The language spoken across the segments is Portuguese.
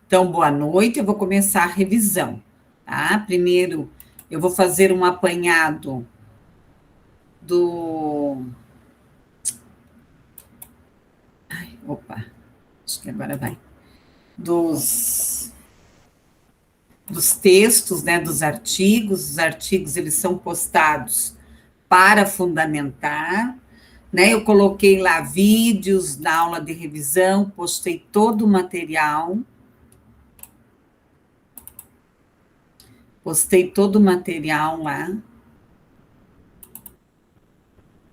Então, boa noite, eu vou começar a revisão, tá? Primeiro, eu vou fazer um apanhado do... Opa, acho que agora vai. Dos textos, né, dos artigos. Os artigos, eles são postados para fundamentar, né? Eu coloquei lá vídeos na aula de revisão, postei todo o material. Postei todo o material lá.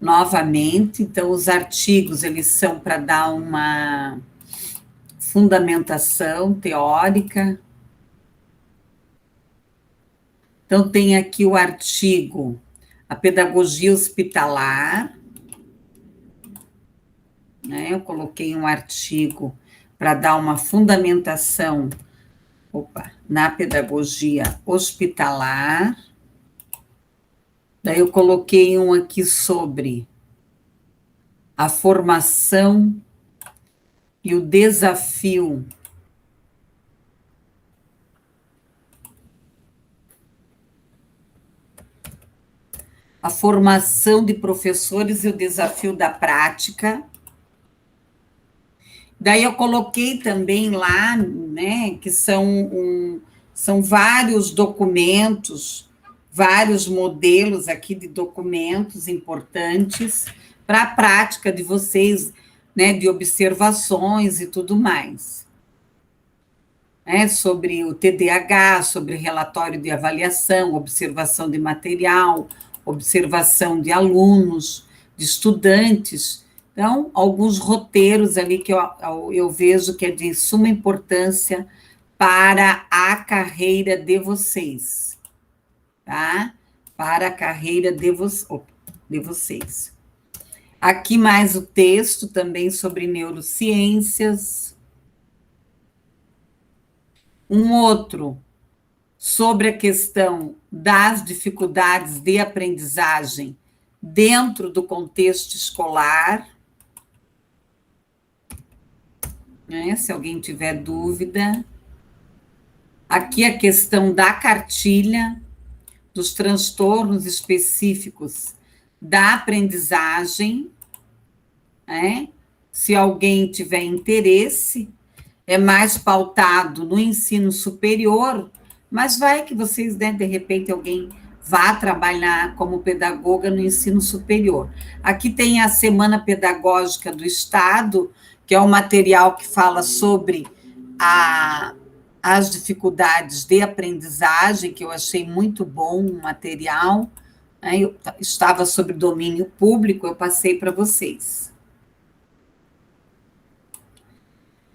Novamente, então, os artigos, eles são para dar uma fundamentação teórica. Então, tem aqui o artigo, a pedagogia hospitalar, né? Eu coloquei um artigo para dar uma fundamentação, na pedagogia hospitalar. Daí eu coloquei um aqui sobre a formação e o desafio a formação de professores e o desafio da prática. Daí eu coloquei também lá, né, que são vários documentos, vários modelos aqui de documentos importantes para a prática de vocês, né, de observações e tudo mais. Sobre o TDAH, sobre relatório de avaliação, observação de material, observação de alunos, de estudantes. Então, alguns roteiros ali que eu vejo que é de suma importância para a carreira de vocês, tá? Para a carreira de vocês. Aqui mais o texto também sobre neurociências. Um outro sobre a questão das dificuldades de aprendizagem dentro do contexto escolar. Se alguém tiver dúvida. Aqui a questão da cartilha, dos transtornos específicos da aprendizagem. Se alguém tiver interesse, é mais pautado no ensino superior, mas vai que vocês, né, de repente, alguém vá trabalhar como pedagoga no ensino superior. Aqui tem a Semana Pedagógica do Estado, que é um material que fala sobre as dificuldades de aprendizagem, que eu achei muito bom o material. Eu estava sobre domínio público, eu passei para vocês.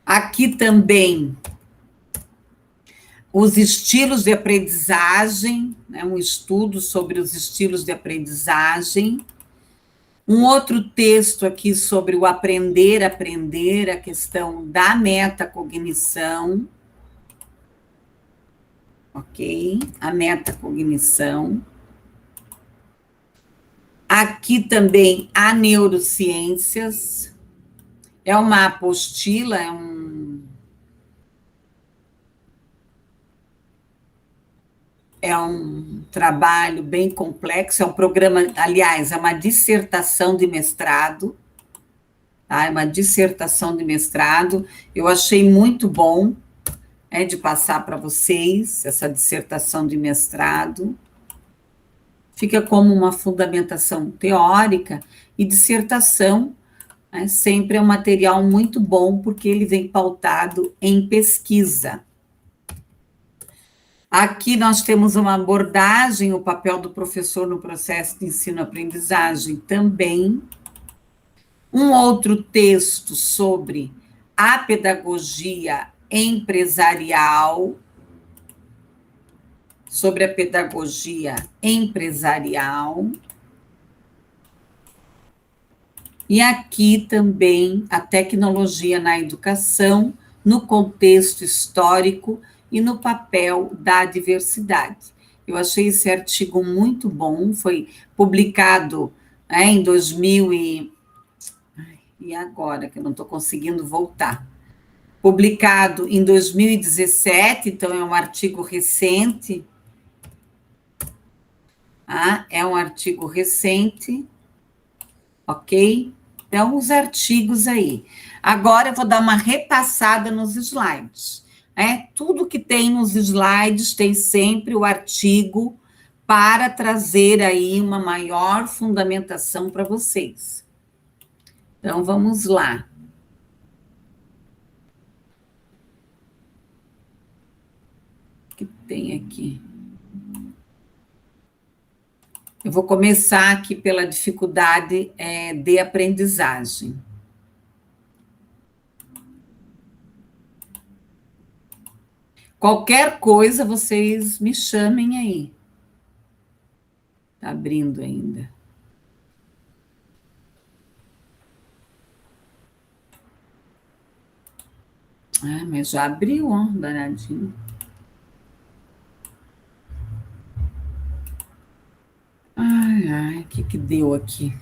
Aqui também os estilos de aprendizagem, né, um estudo sobre os estilos de aprendizagem. Um outro texto aqui sobre o aprender, a questão da metacognição. Ok? A metacognição. Aqui também a neurociências. É uma apostila, é um trabalho bem complexo, é um programa, aliás, é uma dissertação de mestrado, tá? É uma dissertação de mestrado, eu achei muito bom de passar para vocês essa dissertação de mestrado. Fica como uma fundamentação teórica e dissertação, sempre é um material muito bom, porque ele vem pautado em pesquisa. Aqui nós temos uma abordagem, o papel do professor no processo de ensino-aprendizagem também. Um outro texto sobre a pedagogia empresarial, sobre a pedagogia empresarial. E aqui também a tecnologia na educação, no contexto histórico e no papel da diversidade. Eu achei esse artigo muito bom, foi publicado em 2000 e agora, que eu não estou conseguindo voltar. publicado em 2017, então é um artigo recente. É um artigo recente, ok? Então, os artigos aí. Agora eu vou dar uma repassada nos slides. Tudo que tem nos slides tem sempre o artigo para trazer aí uma maior fundamentação para vocês. Então, vamos lá. O que tem aqui? Eu vou começar aqui pela dificuldade de aprendizagem. Qualquer coisa, vocês me chamem aí. Está abrindo ainda. Mas já abriu, ó, danadinho. Ai, o que deu aqui?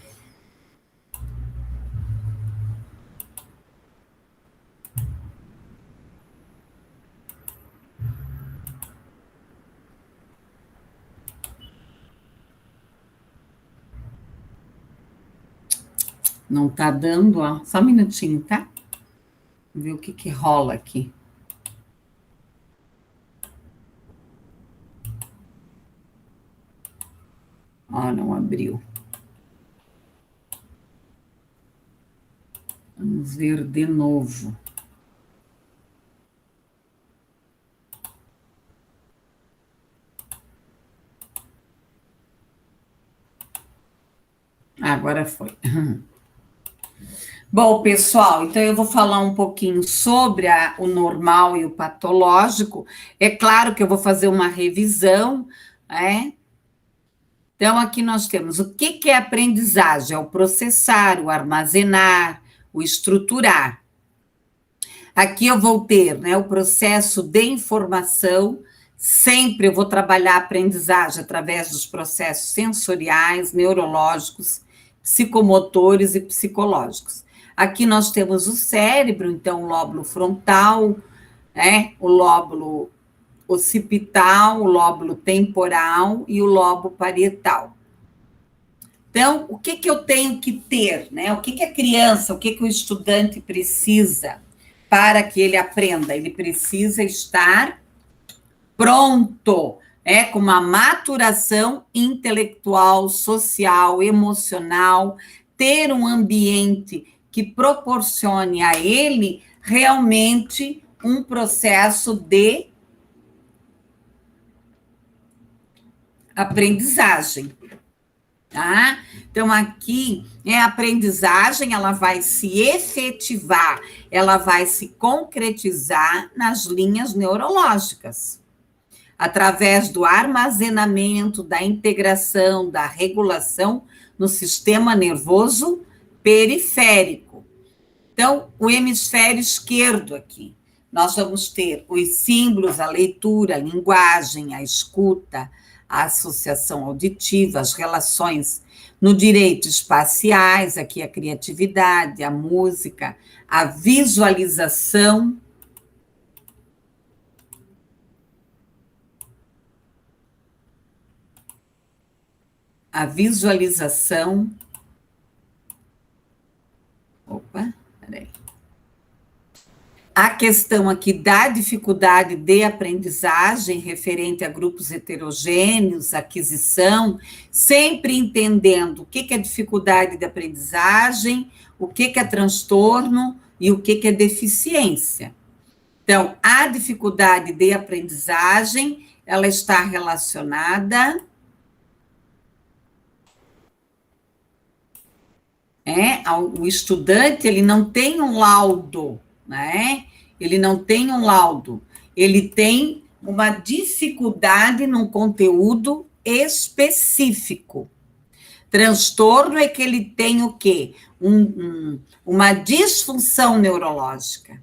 Não tá dando, ó. Só um minutinho, tá? Vou ver o que rola aqui. Ó, não abriu. Vamos ver de novo. Agora foi. Bom, pessoal, então eu vou falar um pouquinho sobre o normal e o patológico. É claro que eu vou fazer uma revisão, né? Então, aqui nós temos o que é aprendizagem? É o processar, o armazenar, o estruturar. Aqui eu vou ter, né, o processo de informação. Sempre eu vou trabalhar a aprendizagem através dos processos sensoriais, neurológicos, psicomotores e psicológicos. Aqui nós temos o cérebro, então o lóbulo frontal, o lóbulo occipital, o lóbulo temporal e o lobo parietal. Então, o que eu tenho que ter, né? O que a criança, o que o estudante precisa para que ele aprenda? Ele precisa estar pronto, com uma maturação intelectual, social, emocional, ter um ambiente que proporcione a ele realmente um processo de aprendizagem, tá? Então, aqui, a aprendizagem, ela vai se efetivar, ela vai se concretizar nas linhas neurológicas, através do armazenamento, da integração, da regulação no sistema nervoso periférico. Então, o hemisfério esquerdo aqui, nós vamos ter os símbolos, a leitura, a linguagem, a escuta, a associação auditiva, as relações no direito espaciais, aqui a criatividade, a música, a visualização. A visualização. Opa, peraí. A questão aqui da dificuldade de aprendizagem referente a grupos heterogêneos, aquisição, sempre entendendo o que é dificuldade de aprendizagem, o que é transtorno e o que é deficiência. Então, a dificuldade de aprendizagem, ela está relacionada o estudante, ele não tem um laudo, né? Ele não tem um laudo, ele tem uma dificuldade num conteúdo específico. Transtorno é que ele tem o quê? Uma disfunção neurológica.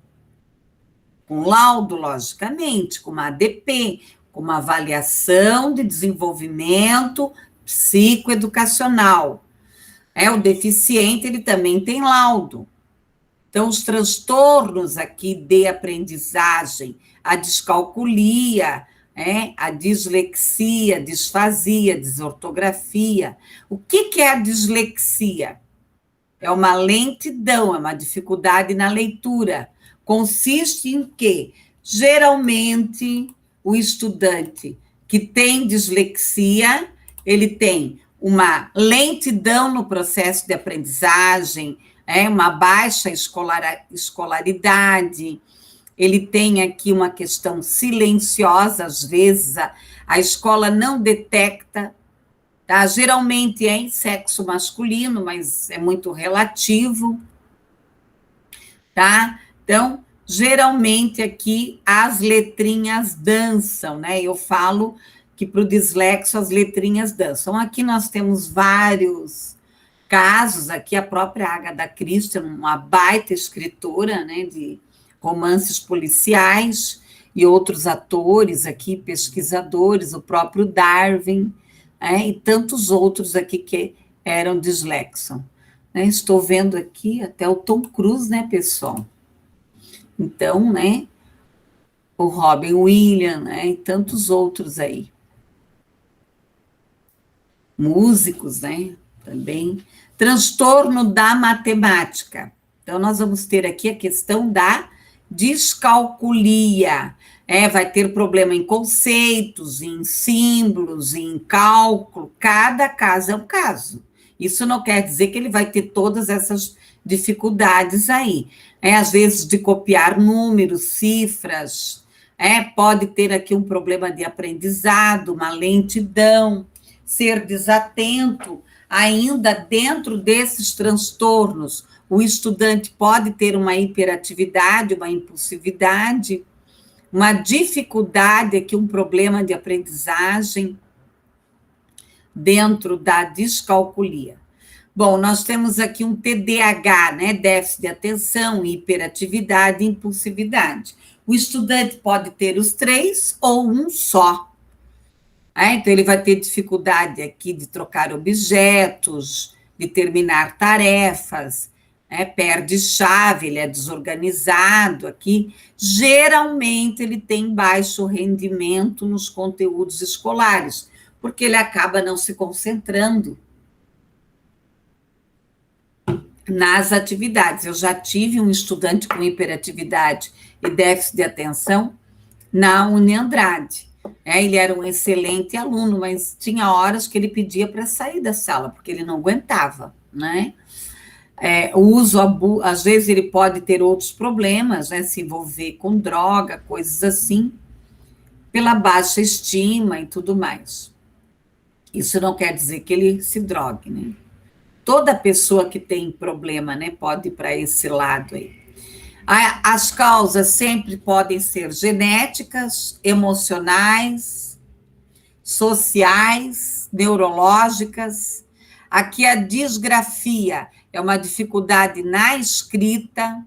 Com laudo, logicamente, com uma ADP, com uma avaliação de desenvolvimento psicoeducacional. O deficiente, ele também tem laudo. Então, os transtornos aqui de aprendizagem, a descalculia, a dislexia, disfasia, desortografia. O que é a dislexia? É uma lentidão, é uma dificuldade na leitura. Consiste em que, geralmente, o estudante que tem dislexia, ele tem uma lentidão no processo de aprendizagem, uma baixa escolaridade, ele tem aqui uma questão silenciosa, às vezes a escola não detecta, tá? Geralmente é em sexo masculino, mas é muito relativo, tá? Então, geralmente aqui as letrinhas dançam, né? Eu falo que para o dislexo as letrinhas dançam. Aqui nós temos vários casos, aqui a própria Agatha Christie, uma baita escritora, né, de romances policiais, e outros atores aqui, pesquisadores, o próprio Darwin, e tantos outros aqui que eram dislexos. Né? Estou vendo aqui até o Tom Cruise, né, pessoal? Então, né, o Robin Williams, né, e tantos outros aí. Músicos, né, também. Transtorno da matemática. Então, nós vamos ter aqui a questão da descalculia. Vai ter problema em conceitos, em símbolos, em cálculo. Cada caso é um caso. Isso não quer dizer que ele vai ter todas essas dificuldades aí. Às vezes, de copiar números, cifras. Pode ter aqui um problema de aprendizado, uma lentidão, ser desatento. Ainda dentro desses transtornos, o estudante pode ter uma hiperatividade, uma impulsividade, uma dificuldade aqui, um problema de aprendizagem dentro da descalculia. Bom, nós temos aqui um TDAH, né? Déficit de atenção, hiperatividade e impulsividade. O estudante pode ter os três ou um só. Então, ele vai ter dificuldade aqui de trocar objetos, de terminar tarefas, perde chave, ele é desorganizado aqui. Geralmente, ele tem baixo rendimento nos conteúdos escolares, porque ele acaba não se concentrando nas atividades. Eu já tive um estudante com hiperatividade e déficit de atenção na Uniandrade. Ele era um excelente aluno, mas tinha horas que ele pedia para sair da sala, porque ele não aguentava, né? O uso, às vezes ele pode ter outros problemas, né? Se envolver com droga, coisas assim, pela baixa estima e tudo mais. Isso não quer dizer que ele se drogue, né? Toda pessoa que tem problema, né, pode ir para esse lado aí. As causas sempre podem ser genéticas, emocionais, sociais, neurológicas. Aqui a disgrafia é uma dificuldade na escrita,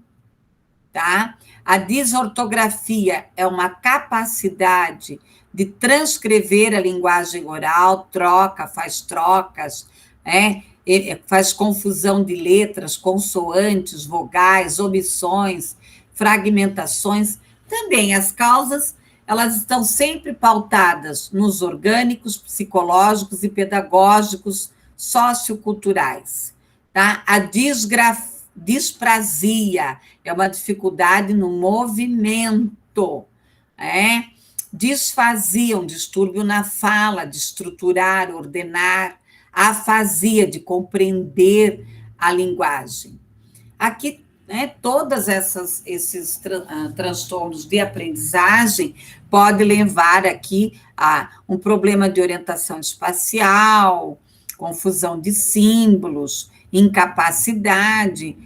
tá? A desortografia é uma capacidade de transcrever a linguagem oral, faz trocas, faz confusão de letras, consoantes, vogais, omissões, fragmentações. Também as causas, elas estão sempre pautadas nos orgânicos, psicológicos e pedagógicos socioculturais. Tá? A disprasia é uma dificuldade no movimento, disfasia, um distúrbio na fala, de estruturar, ordenar, afasia, de compreender a linguagem. Aqui, todos esses transtornos de aprendizagem podem levar aqui a um problema de orientação espacial, confusão de símbolos, incapacidade,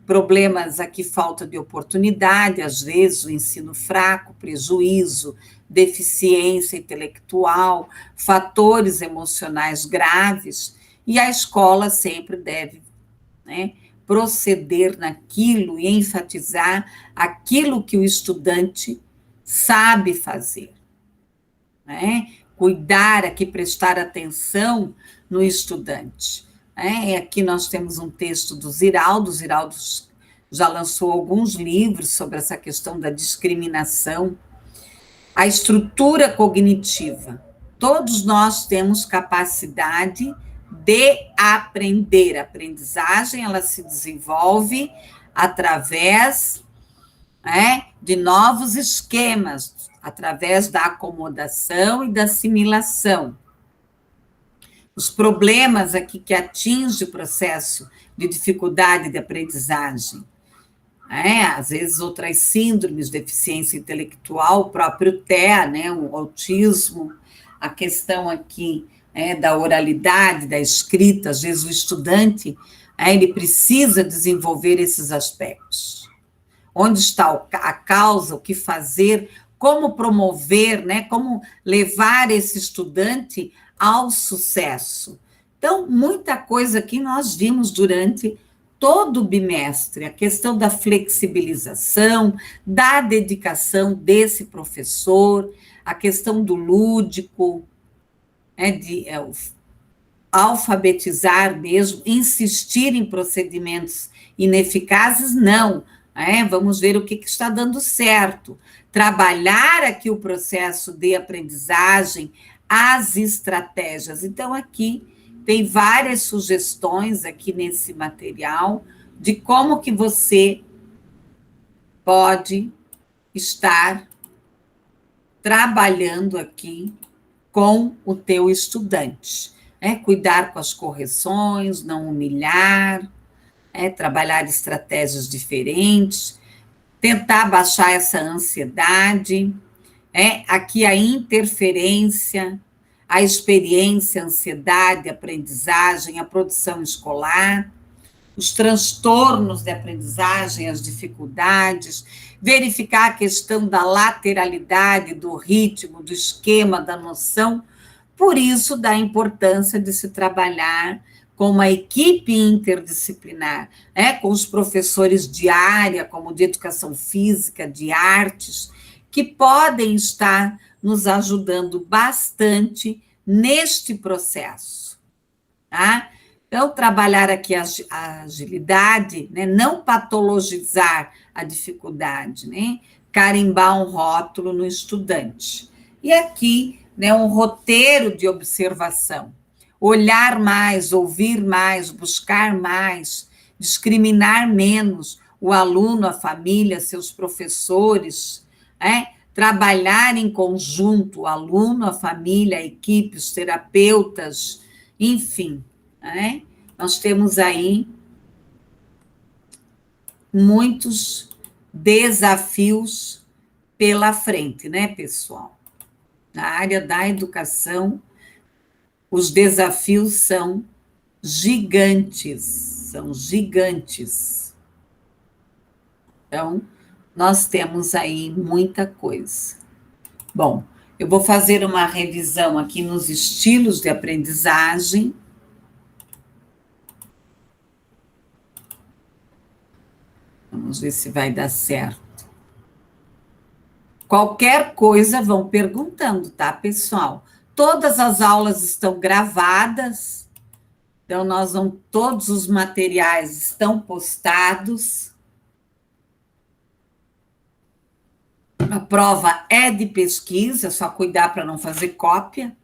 problemas aqui, falta de oportunidade, às vezes o ensino fraco, prejuízo, deficiência intelectual, fatores emocionais graves, e a escola sempre deve proceder naquilo e enfatizar aquilo que o estudante sabe fazer. Cuidar aqui, prestar atenção no estudante. Aqui nós temos um texto do Ziraldo já lançou alguns livros sobre essa questão da discriminação. A estrutura cognitiva. Todos nós temos capacidade de aprender. A aprendizagem, ela se desenvolve através, de novos esquemas, através da acomodação e da assimilação. Os problemas aqui que atingem o processo de dificuldade de aprendizagem, às vezes outras síndromes, deficiência intelectual, o próprio TEA, o autismo, a questão aqui da oralidade, da escrita, às vezes o estudante, ele precisa desenvolver esses aspectos. Onde está a causa, o que fazer, como promover, como levar esse estudante ao sucesso. Então, muita coisa que nós vimos durante todo o bimestre, a questão da flexibilização, da dedicação desse professor, a questão do lúdico, de alfabetizar mesmo, insistir em procedimentos ineficazes, não. Vamos ver o que está dando certo. Trabalhar aqui o processo de aprendizagem, as estratégias. Então, aqui tem várias sugestões aqui nesse material de como que você pode estar trabalhando aqui com o teu estudante. Cuidar com as correções, não humilhar, trabalhar estratégias diferentes, tentar baixar essa ansiedade, aqui a interferência, a experiência, a ansiedade, a aprendizagem, a produção escolar, os transtornos de aprendizagem, as dificuldades, verificar a questão da lateralidade, do ritmo, do esquema, da noção. Por isso, da importância de se trabalhar com uma equipe interdisciplinar, com os professores de área, como de educação física, de artes, que podem estar nos ajudando bastante neste processo, tá? Então, trabalhar aqui a agilidade, não patologizar a dificuldade, carimbar um rótulo no estudante. E aqui, um roteiro de observação, olhar mais, ouvir mais, buscar mais, discriminar menos o aluno, a família, seus professores, trabalhar em conjunto, o aluno, a família, a equipe, os terapeutas, enfim, nós temos aí muitos desafios pela frente, pessoal? Na área da educação, os desafios são gigantes, são gigantes. Então, nós temos aí muita coisa. Bom, eu vou fazer uma revisão aqui nos estilos de aprendizagem. Vamos ver se vai dar certo. Qualquer coisa vão perguntando, tá, pessoal? Todas as aulas estão gravadas, então todos os materiais estão postados. A prova é de pesquisa, é só cuidar para não fazer cópia.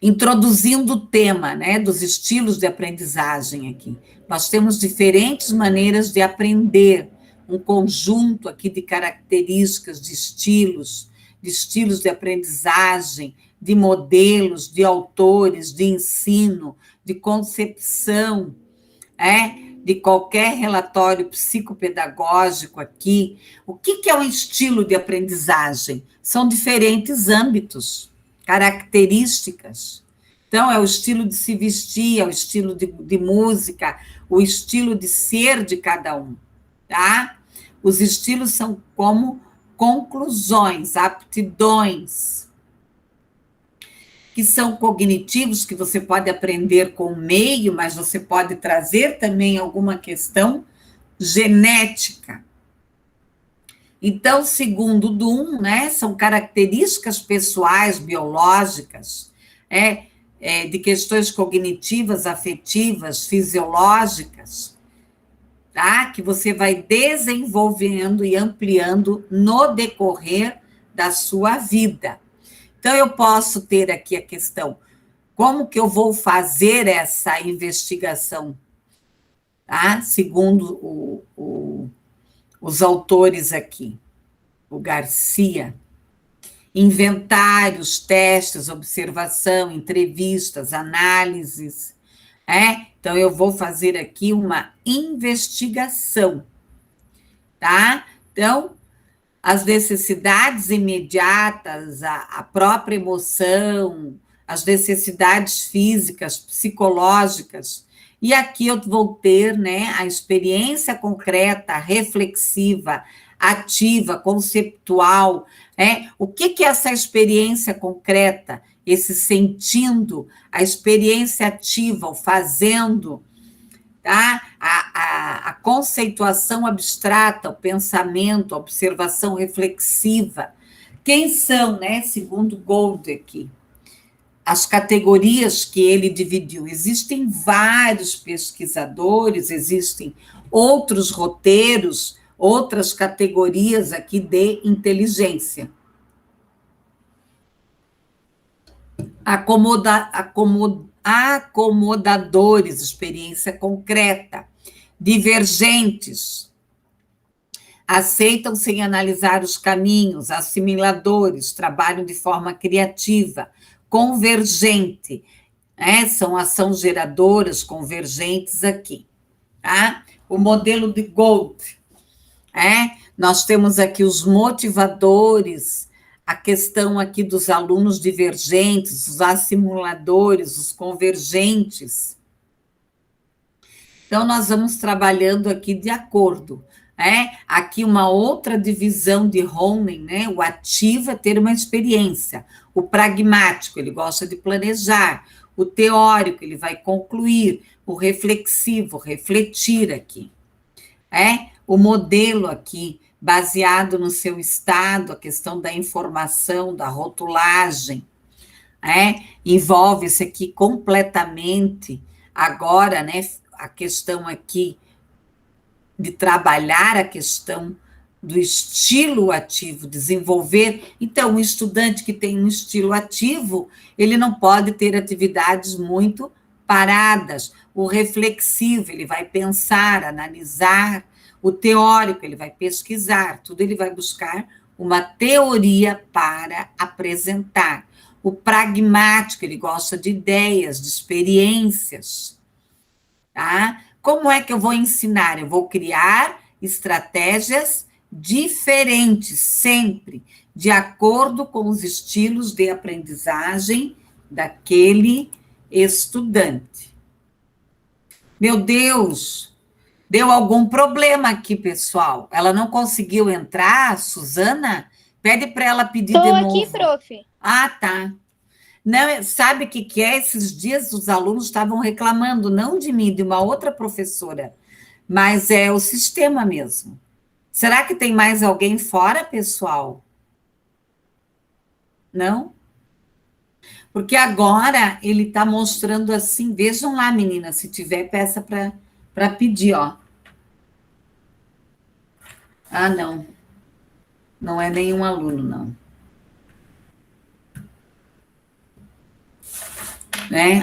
Introduzindo o tema, dos estilos de aprendizagem aqui. Nós temos diferentes maneiras de aprender, um conjunto aqui de características, de estilos de aprendizagem, de modelos, de autores, de ensino, de concepção, de qualquer relatório psicopedagógico aqui. O que é um estilo de aprendizagem? São diferentes âmbitos, características. Então, é o estilo de se vestir, é o estilo de música, o estilo de ser de cada um, tá? Os estilos são como conclusões, aptidões, que são cognitivos, que você pode aprender com o meio, mas você pode trazer também alguma questão genética. Então, segundo o Bloom, são características pessoais, biológicas, de questões cognitivas, afetivas, fisiológicas, tá? Que você vai desenvolvendo e ampliando no decorrer da sua vida. Então, eu posso ter aqui a questão, como que eu vou fazer essa investigação, tá? Segundo os autores aqui, o Garcia, inventários, testes, observação, entrevistas, análises, Então, eu vou fazer aqui uma investigação, tá? Então, as necessidades imediatas, a própria emoção, as necessidades físicas, psicológicas, e aqui eu vou ter, né, a experiência concreta, reflexiva, ativa, conceptual, O que é essa experiência concreta? Esse sentindo, a experiência ativa, o fazendo, tá? A conceituação abstrata, o pensamento, a observação reflexiva. Quem são, né, segundo Gold aqui, as categorias que ele dividiu? Existem vários pesquisadores, existem outros roteiros, outras categorias aqui de inteligência. Acomodadores, experiência concreta. Divergentes, aceitam sem analisar os caminhos. Assimiladores, trabalham de forma criativa. Convergente, são ações geradoras convergentes aqui, tá? O modelo de Gold, nós temos aqui os motivadores, a questão aqui dos alunos divergentes, os assimiladores, os convergentes. Então, nós vamos trabalhando aqui de acordo. Aqui uma outra divisão de Hohmann, né? O ativo é ter uma experiência. O pragmático, ele gosta de planejar. O teórico, ele vai concluir. O reflexivo, refletir aqui. O modelo aqui, baseado no seu estado, a questão da informação, da rotulagem, envolve-se aqui completamente, agora, né, a questão aqui de trabalhar a questão do estilo ativo, desenvolver. Então, um estudante que tem um estilo ativo, ele não pode ter atividades muito paradas. O reflexivo, ele vai pensar, analisar. O teórico, ele vai pesquisar, tudo ele vai buscar uma teoria para apresentar. O pragmático, ele gosta de ideias, de experiências, tá? Como é que eu vou ensinar? Eu vou criar estratégias diferentes, sempre, de acordo com os estilos de aprendizagem daquele estudante. Meu Deus! Deu algum problema aqui, pessoal? Ela não conseguiu entrar, Suzana? Pede para ela pedir de novo. Estou aqui, prof. Ah, tá. Não, sabe o que é? Esses dias os alunos estavam reclamando, não de mim, de uma outra professora, mas é o sistema mesmo. Será que tem mais alguém fora, pessoal? Não? Porque agora ele está mostrando assim, vejam lá, meninas, se tiver, peça para pedir, ó. Ah, não. Não é nenhum aluno, não.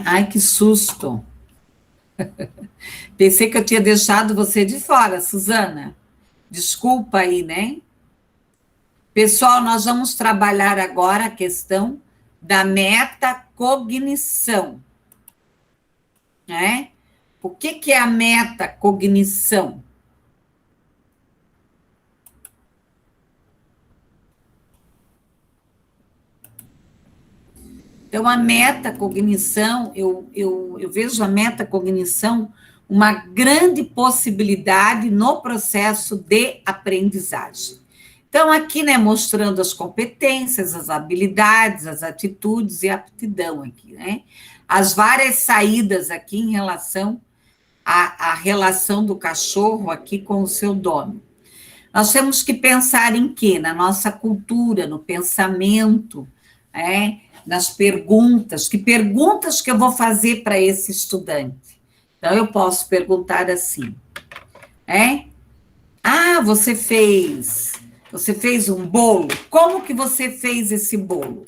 Ai, que susto. Pensei que eu tinha deixado você de fora, Suzana. Desculpa aí, né? Pessoal, nós vamos trabalhar agora a questão da metacognição. O que é a metacognição? Então, a metacognição, eu vejo a metacognição uma grande possibilidade no processo de aprendizagem. Então, aqui, né, mostrando as competências, as habilidades, as atitudes e a aptidão aqui, né? As várias saídas aqui em relação à relação do cachorro aqui com o seu dono. Nós temos que pensar em quê? Na nossa cultura, no pensamento, nas perguntas. Que perguntas que eu vou fazer para esse estudante? Então, eu posso perguntar assim, É? Ah, você fez um bolo. Como que você fez esse bolo?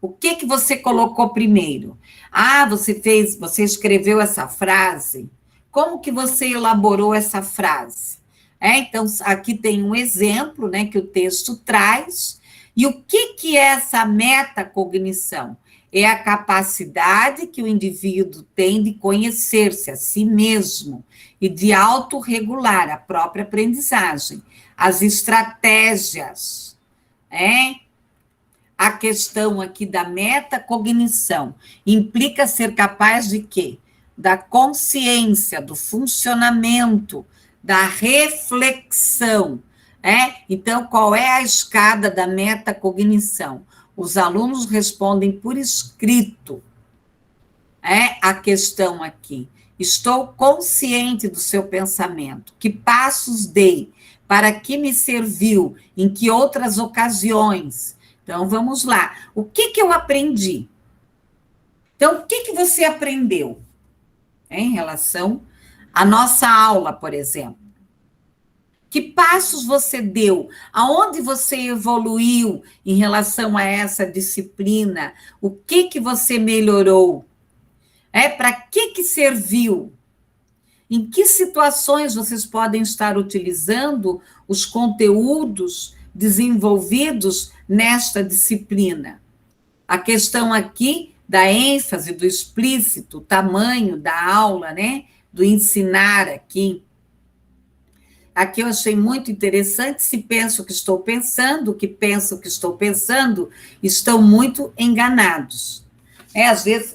O que que você colocou primeiro? Ah, você escreveu essa frase. Como que você elaborou essa frase? Então, aqui tem um exemplo, né, que o texto traz. E o que que é essa metacognição? É a capacidade que o indivíduo tem de conhecer-se a si mesmo e de autorregular a própria aprendizagem, as estratégias, é? A questão aqui da metacognição implica ser capaz de quê? Da consciência, do funcionamento, da reflexão. Então, qual é a escada da metacognição? Os alunos respondem por escrito. A questão aqui. Estou consciente do seu pensamento. Que passos dei? Para que me serviu? Em que outras ocasiões? Então, vamos lá. O que que eu aprendi? Então, o que que você aprendeu? Em relação à nossa aula, por exemplo. Que passos você deu? Aonde você evoluiu em relação a essa disciplina? O que que você melhorou? Para que serviu? Em que situações vocês podem estar utilizando os conteúdos desenvolvidos nesta disciplina? A questão aqui da ênfase, do explícito, o tamanho da aula, né? Do ensinar aqui. Aqui eu achei muito interessante, se penso o que estou pensando, o que penso o que estou pensando, estão muito enganados. Às vezes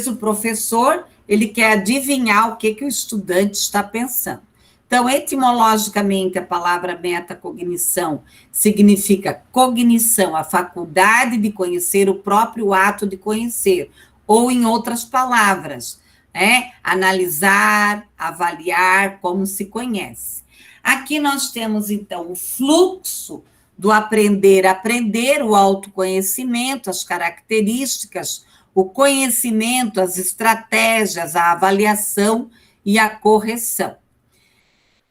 o professor, ele quer adivinhar o que o estudante está pensando. Então, etimologicamente, a palavra metacognição significa cognição, a faculdade de conhecer o próprio ato de conhecer, ou, em outras palavras, analisar, avaliar como se conhece. Aqui nós temos, então, o fluxo do aprender, o autoconhecimento, as características, o conhecimento, as estratégias, a avaliação e a correção.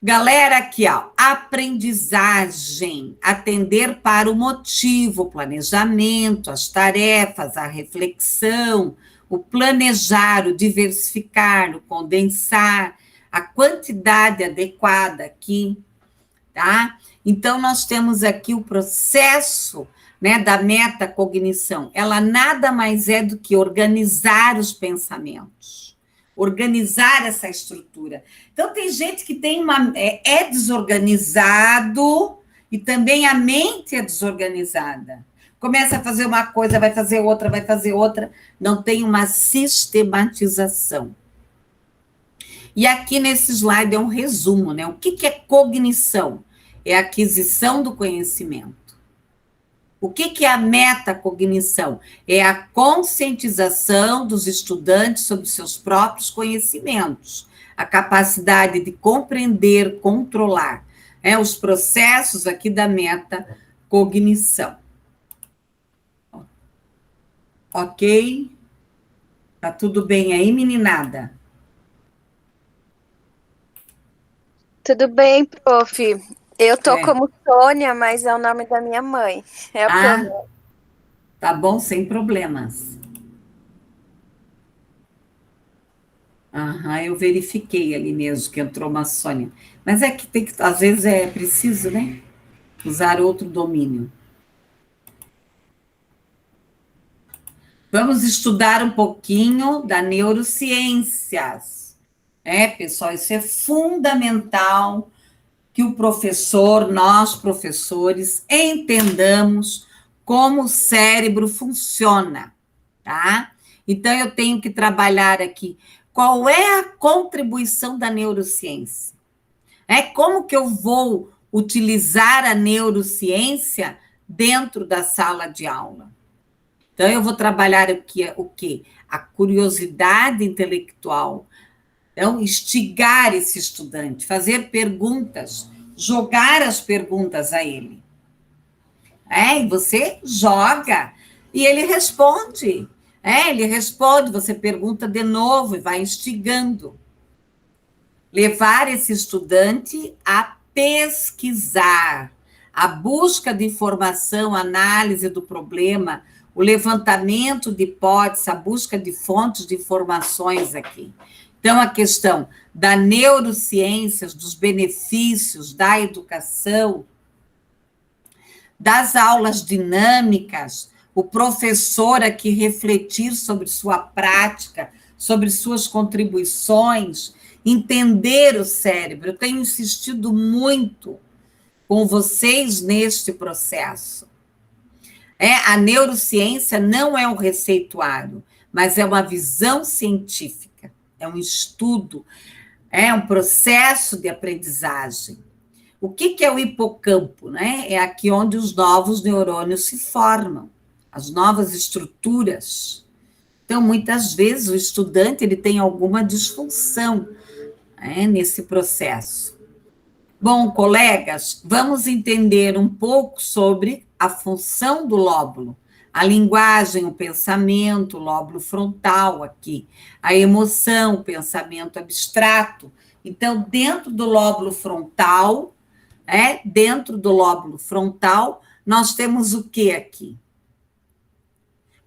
Galera, aqui, ó, aprendizagem, atender para o motivo, o planejamento, as tarefas, a reflexão, o planejar, o diversificar, o condensar, a quantidade adequada aqui, tá? Então, nós temos aqui o processo, né, da metacognição. Ela nada mais é do que organizar os pensamentos, organizar essa estrutura. Então, tem gente que tem é desorganizado e também a mente é desorganizada. Começa a fazer uma coisa, vai fazer outra, não tem uma sistematização. E aqui nesse slide é um resumo, né? O que é cognição? É a aquisição do conhecimento. O que é a metacognição? É a conscientização dos estudantes sobre seus próprios conhecimentos, a capacidade de compreender, controlar, os processos aqui da metacognição. Ok? Tá tudo bem aí, meninada? Tudo bem, prof. Eu tô como Sônia, mas é o nome da minha mãe. É o pronome. Tá bom, sem problemas. Eu verifiquei ali mesmo que entrou uma Sônia. Mas é que tem que, às vezes é preciso, né? Usar outro domínio. Vamos estudar um pouquinho da neurociências. Pessoal, isso é fundamental que o professor, nós professores, entendamos como o cérebro funciona, tá? Então, eu tenho que trabalhar aqui. Qual é a contribuição da neurociência? Como que eu vou utilizar a neurociência dentro da sala de aula? Então, eu vou trabalhar o quê? A curiosidade intelectual. Então, instigar esse estudante, fazer perguntas, jogar as perguntas a ele. E você joga e ele responde. Ele responde, você pergunta de novo e vai instigando. levar esse estudante a pesquisar, a busca de informação, a análise do problema, o levantamento de hipóteses, a busca de fontes de informações aqui. Então, a questão da neurociências, dos benefícios da educação, das aulas dinâmicas, o professor aqui refletir sobre sua prática, sobre suas contribuições, entender o cérebro. Eu tenho insistido muito com vocês neste processo. A neurociência não é um receituário, mas é uma visão científica, é um estudo, é um processo de aprendizagem. O que é o hipocampo, né? É aqui onde os novos neurônios se formam, as novas estruturas. Então, muitas vezes, o estudante ele tem alguma disfunção, né, nesse processo. Bom, colegas, vamos entender um pouco sobre a função do lóbulo, a linguagem, o pensamento, o lóbulo frontal aqui, a emoção, o pensamento abstrato. Então, dentro do lóbulo frontal, nós temos o que aqui?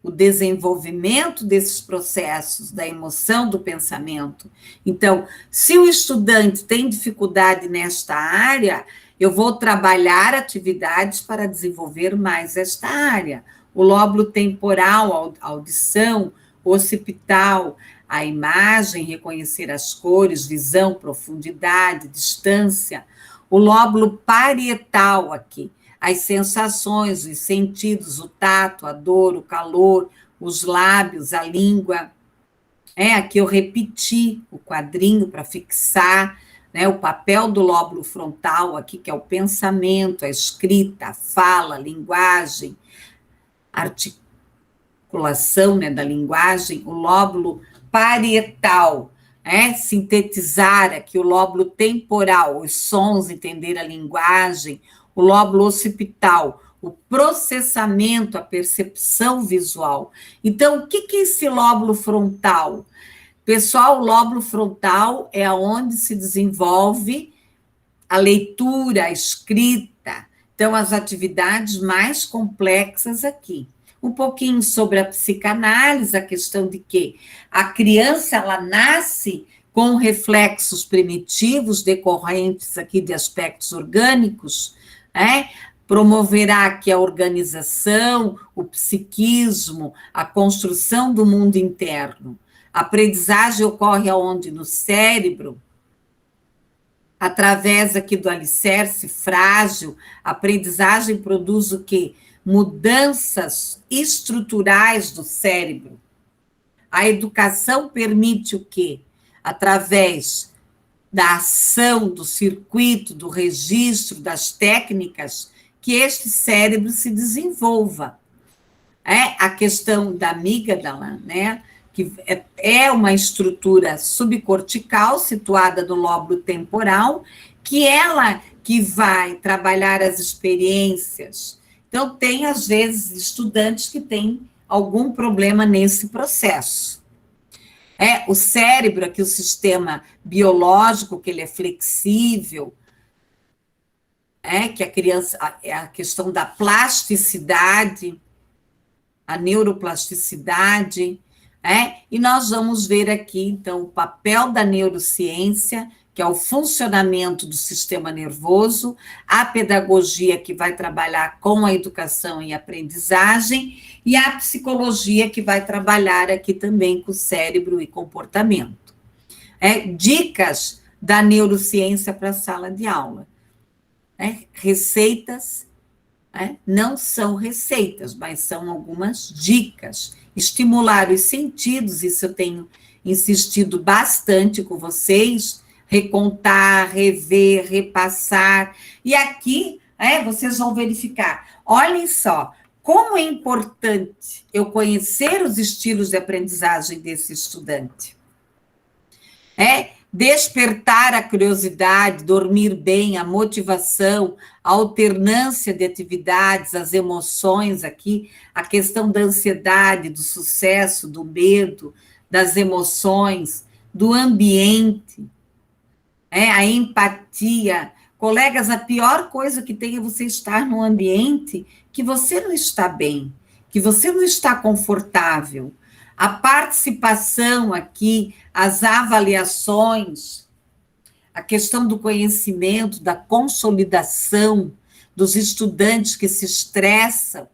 O desenvolvimento desses processos da emoção, do pensamento. Então, se o estudante tem dificuldade nesta área, eu vou trabalhar atividades para desenvolver mais esta área. O lóbulo temporal, a audição, occipital, a imagem, reconhecer as cores, visão, profundidade, distância. O lóbulo parietal aqui, as sensações, os sentidos, o tato, a dor, o calor, os lábios, a língua. Aqui eu repeti o quadrinho para fixar, né, o papel do lóbulo frontal aqui, que é o pensamento, a escrita, a fala, a linguagem, a articulação, né, da linguagem, o lóbulo parietal, sintetizar aqui o lóbulo temporal, os sons, entender a linguagem, o lóbulo occipital, o processamento, a percepção visual. Então, o que é esse lóbulo frontal? Pessoal, o lóbulo frontal é onde se desenvolve a leitura, a escrita, então, as atividades mais complexas aqui. Um pouquinho sobre a psicanálise, a questão de que a criança, ela nasce com reflexos primitivos decorrentes aqui de aspectos orgânicos, promoverá aqui a organização, o psiquismo, a construção do mundo interno. A aprendizagem ocorre aonde? No cérebro, através aqui do alicerce frágil. A aprendizagem produz o quê? Mudanças estruturais do cérebro. A educação permite o quê? Através da ação, do circuito, do registro, das técnicas, que este cérebro se desenvolva. A questão da amígdala, né, que é uma estrutura subcortical situada no lóbulo temporal, que ela que vai trabalhar as experiências. Então, tem, às vezes, estudantes que têm algum problema nesse processo. O cérebro, aqui o sistema biológico, que ele é flexível, que a criança, a questão da plasticidade, a neuroplasticidade, e nós vamos ver aqui, então, o papel da neurociência, que é o funcionamento do sistema nervoso, a pedagogia, que vai trabalhar com a educação e aprendizagem, e a psicologia, que vai trabalhar aqui também com o cérebro e comportamento. Dicas da neurociência para a sala de aula. Receitas, não são receitas, mas são algumas dicas. Estimular os sentidos, isso eu tenho insistido bastante com vocês, recontar, rever, repassar. E aqui, vocês vão verificar. Olhem só, como é importante eu conhecer os estilos de aprendizagem desse estudante. Despertar a curiosidade, dormir bem, a motivação, a alternância de atividades, as emoções aqui, a questão da ansiedade, do sucesso, do medo, das emoções, do ambiente. a empatia. Colegas, a pior coisa que tem é você estar num ambiente que você não está bem, que você não está confortável. A participação aqui, as avaliações, a questão do conhecimento, da consolidação dos estudantes que se estressam.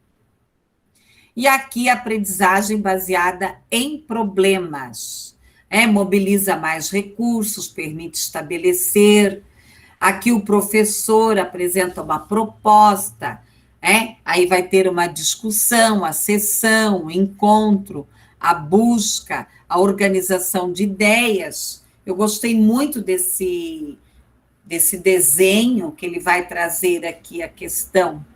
E aqui a aprendizagem baseada em problemas. Mobiliza mais recursos, permite estabelecer. Aqui o professor apresenta uma proposta, aí vai ter uma discussão, a sessão, o encontro, a busca, a organização de ideias. Eu gostei muito desse desenho que ele vai trazer aqui a questão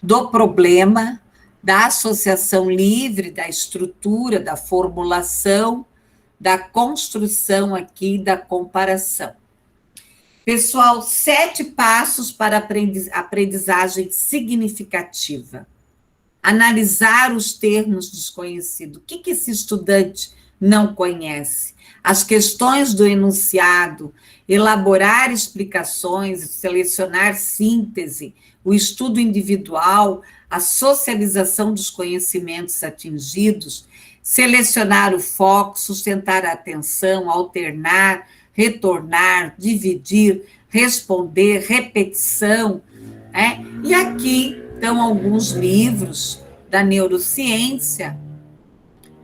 do problema, da associação livre, da estrutura, da formulação, da construção aqui, da comparação. Pessoal, 7 passos para aprendizagem significativa. Analisar os termos desconhecidos. O que esse estudante não conhece? As questões do enunciado, elaborar explicações, selecionar síntese, o estudo individual, a socialização dos conhecimentos atingidos, selecionar o foco, sustentar a atenção, alternar, retornar, dividir, responder, repetição. E aqui estão alguns livros da neurociência.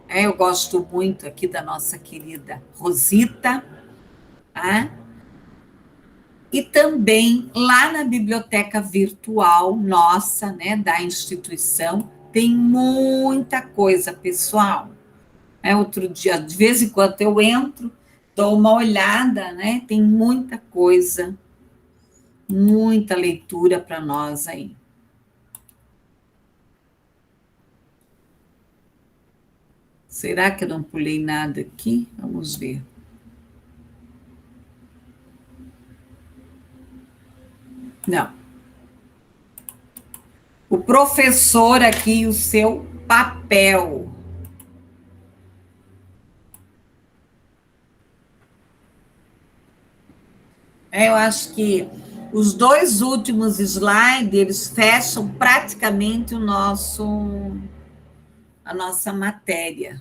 Eu gosto muito aqui da nossa querida Rosita. E também lá na biblioteca virtual nossa, da instituição, tem muita coisa, pessoal. Outro dia, de vez em quando eu entro, dou uma olhada, tem muita coisa, muita leitura para nós aí. Será que eu não pulei nada aqui? Vamos ver. Não. O professor aqui, o seu papel. Eu acho que os 2 últimos slides, eles fecham praticamente a nossa matéria.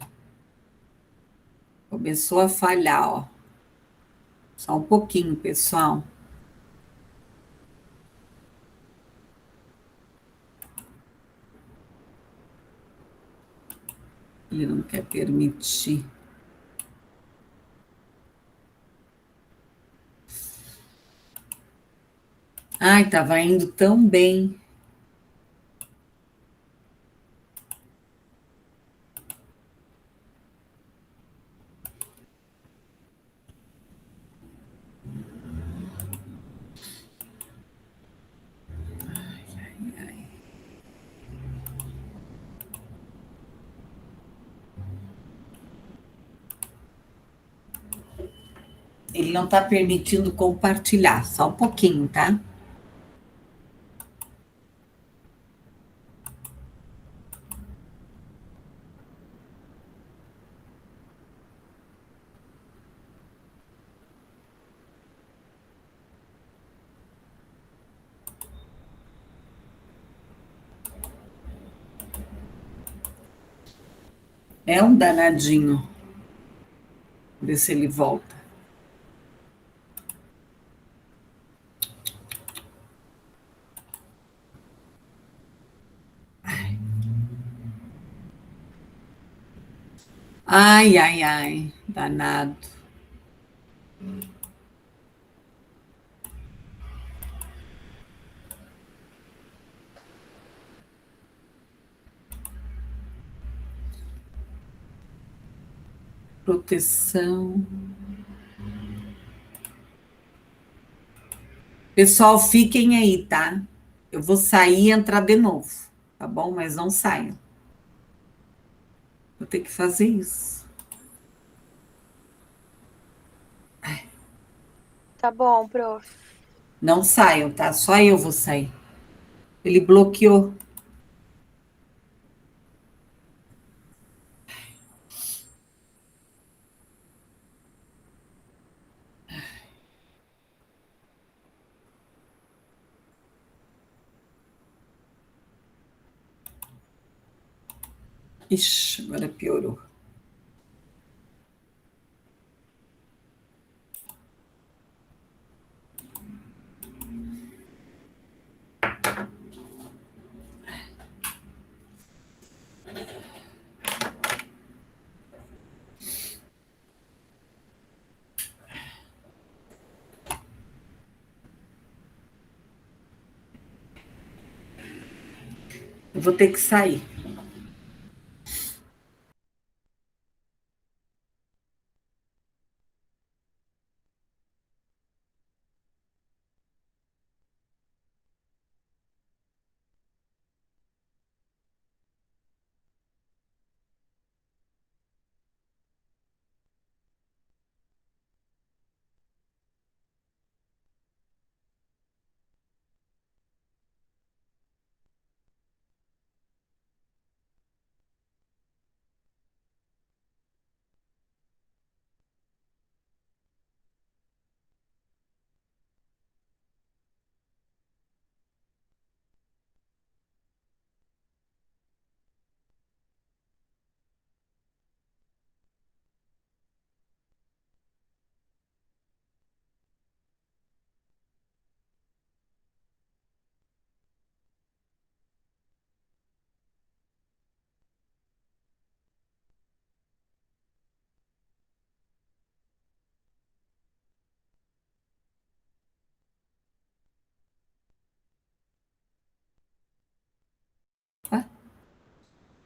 Começou a falhar, ó. Só um pouquinho, pessoal. Ele não quer permitir. Ai, estava indo tão bem. Ele não está permitindo compartilhar, só um pouquinho, tá? É um danadinho. Ver se ele volta. Ai, ai, ai, danado. Proteção. Pessoal, fiquem aí, tá? Eu vou sair e entrar de novo, tá bom? Mas não saiam. Vou ter que fazer isso. Tá bom, prof. Não saiam, tá? Só eu vou sair. Ele bloqueou. Ixi, agora piorou. Eu vou ter que sair.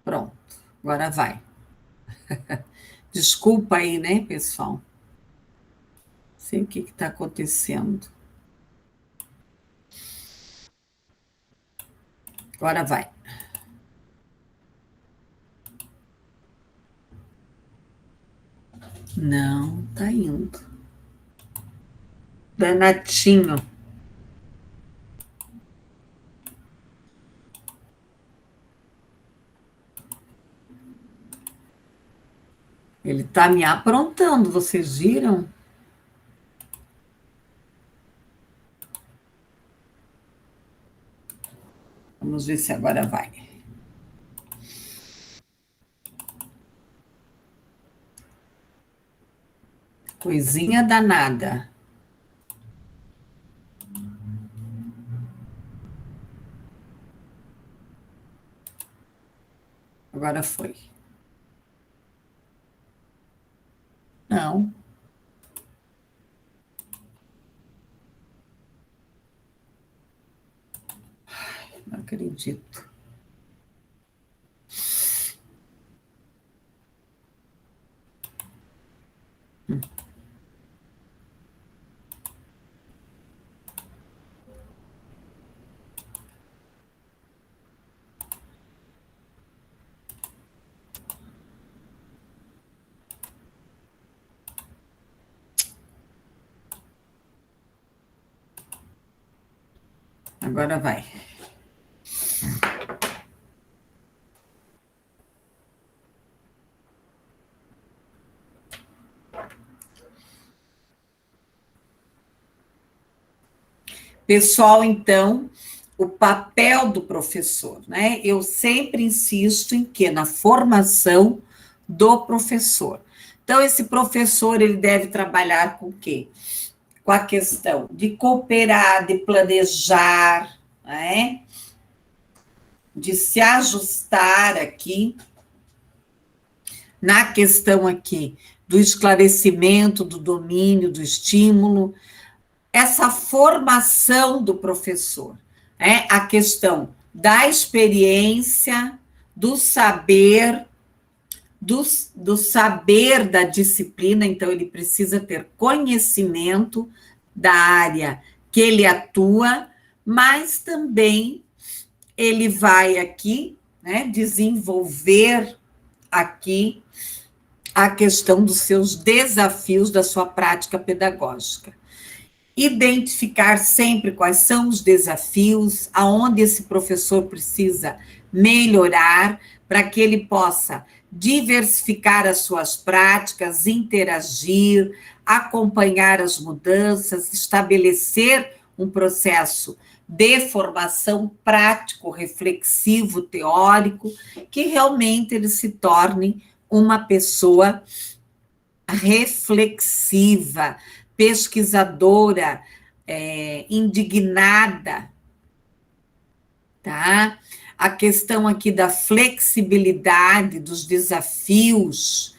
Pronto, agora vai. Desculpa aí, né, pessoal? Não sei o que está acontecendo. Agora vai. Não, tá indo. Danatinho. Ele tá me aprontando, vocês viram? Vamos ver se agora vai. Coisinha danada. Agora foi. Não. Não acredito. Agora vai. Pessoal, então, o papel do professor, né? Eu sempre insisto em que na formação do professor. Então, esse professor, ele deve trabalhar com o quê? Com a questão de cooperar, de planejar, né? De se ajustar aqui na questão aqui do esclarecimento, do domínio, do estímulo, essa formação do professor, a questão da experiência, do saber, do saber da disciplina, então ele precisa ter conhecimento da área que ele atua, mas também ele vai aqui, né, desenvolver aqui a questão dos seus desafios da sua prática pedagógica. Identificar sempre quais são os desafios, aonde esse professor precisa melhorar, para que ele possa diversificar as suas práticas, interagir, acompanhar as mudanças, estabelecer um processo de formação prático, reflexivo, teórico, que realmente ele se torne uma pessoa reflexiva, pesquisadora, indignada, tá? A questão aqui da flexibilidade, dos desafios,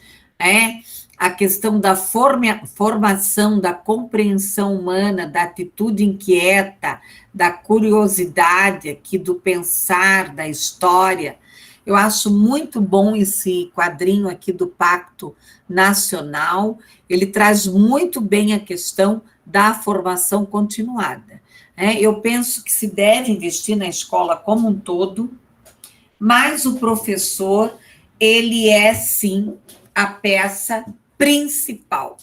a questão da formação, da compreensão humana, da atitude inquieta, da curiosidade aqui, do pensar, da história. Eu acho muito bom esse quadrinho aqui do Pacto Nacional, ele traz muito bem a questão da formação continuada. Eu penso que se deve investir na escola como um todo, mas o professor, ele é, sim, a peça principal,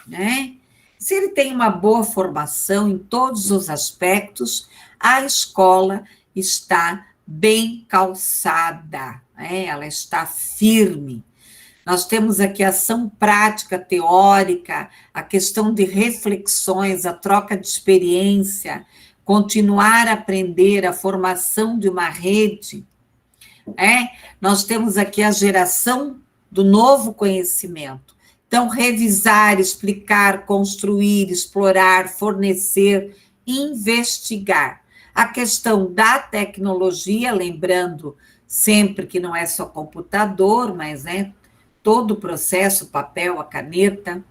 né? Se ele tem uma boa formação em todos os aspectos, a escola está bem calçada, ela está firme. Nós temos aqui a ação prática, teórica, a questão de reflexões, a troca de experiência, continuar a aprender, a formação de uma rede. Nós temos aqui a geração do novo conhecimento. Então, revisar, explicar, construir, explorar, fornecer, investigar. A questão da tecnologia, lembrando sempre que não é só computador, mas todo o processo, o papel, a caneta.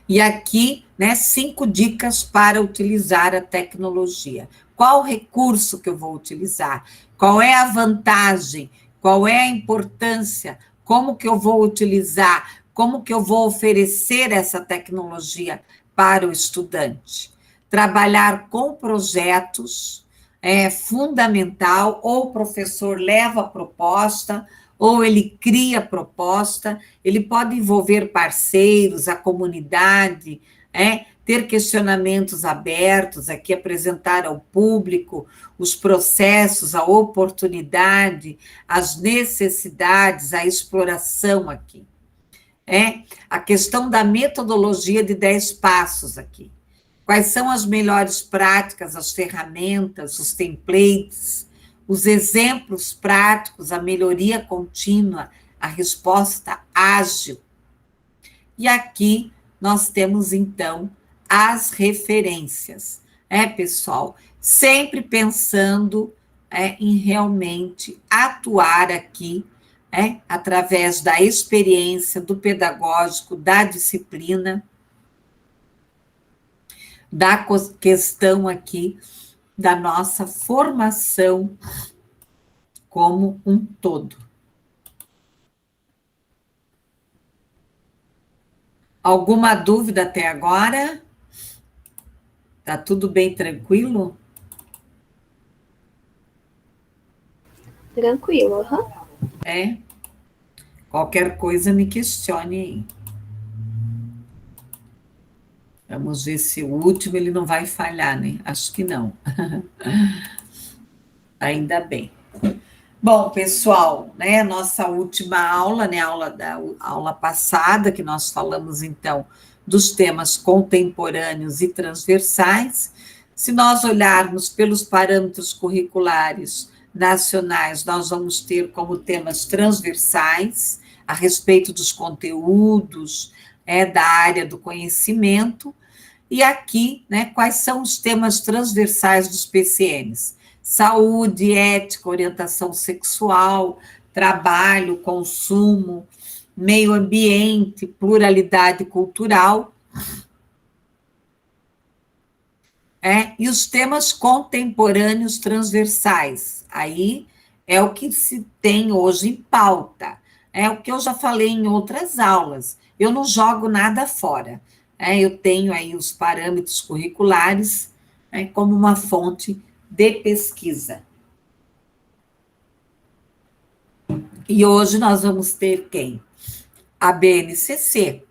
E aqui, 5 dicas para utilizar a tecnologia. Qual recurso que eu vou utilizar? Qual é a vantagem? Qual é a importância? Como que eu vou utilizar? Como que eu vou oferecer essa tecnologia para o estudante? Trabalhar com projetos é fundamental, ou o professor leva a proposta, ou ele cria a proposta, ele pode envolver parceiros, a comunidade, ter questionamentos abertos aqui, apresentar ao público os processos, a oportunidade, as necessidades, a exploração aqui. A questão da metodologia de 10 passos aqui. Quais são as melhores práticas, as ferramentas, os templates, os exemplos práticos, a melhoria contínua, a resposta ágil. E aqui nós temos, então, as referências, pessoal? Sempre pensando em realmente atuar aqui, através da experiência, do pedagógico, da disciplina, da questão aqui da nossa formação como um todo. Alguma dúvida até agora? Tá tudo bem tranquilo? Tranquilo, Qualquer coisa me questione aí. Vamos ver se o último ele não vai falhar, né? Acho que não. Ainda bem. Bom, pessoal, nossa última aula, aula passada, que nós falamos, então, dos temas contemporâneos e transversais. Se nós olharmos pelos parâmetros curriculares nacionais, nós vamos ter como temas transversais, a respeito dos conteúdos, da área do conhecimento, e aqui, quais são os temas transversais dos PCNs? Saúde, ética, orientação sexual, trabalho, consumo, meio ambiente, pluralidade cultural. E os temas contemporâneos transversais. Aí é o que se tem hoje em pauta. É o que eu já falei em outras aulas. Eu não jogo nada fora. Eu tenho aí os parâmetros curriculares como uma fonte de pesquisa. E hoje nós vamos ter quem? A BNCC,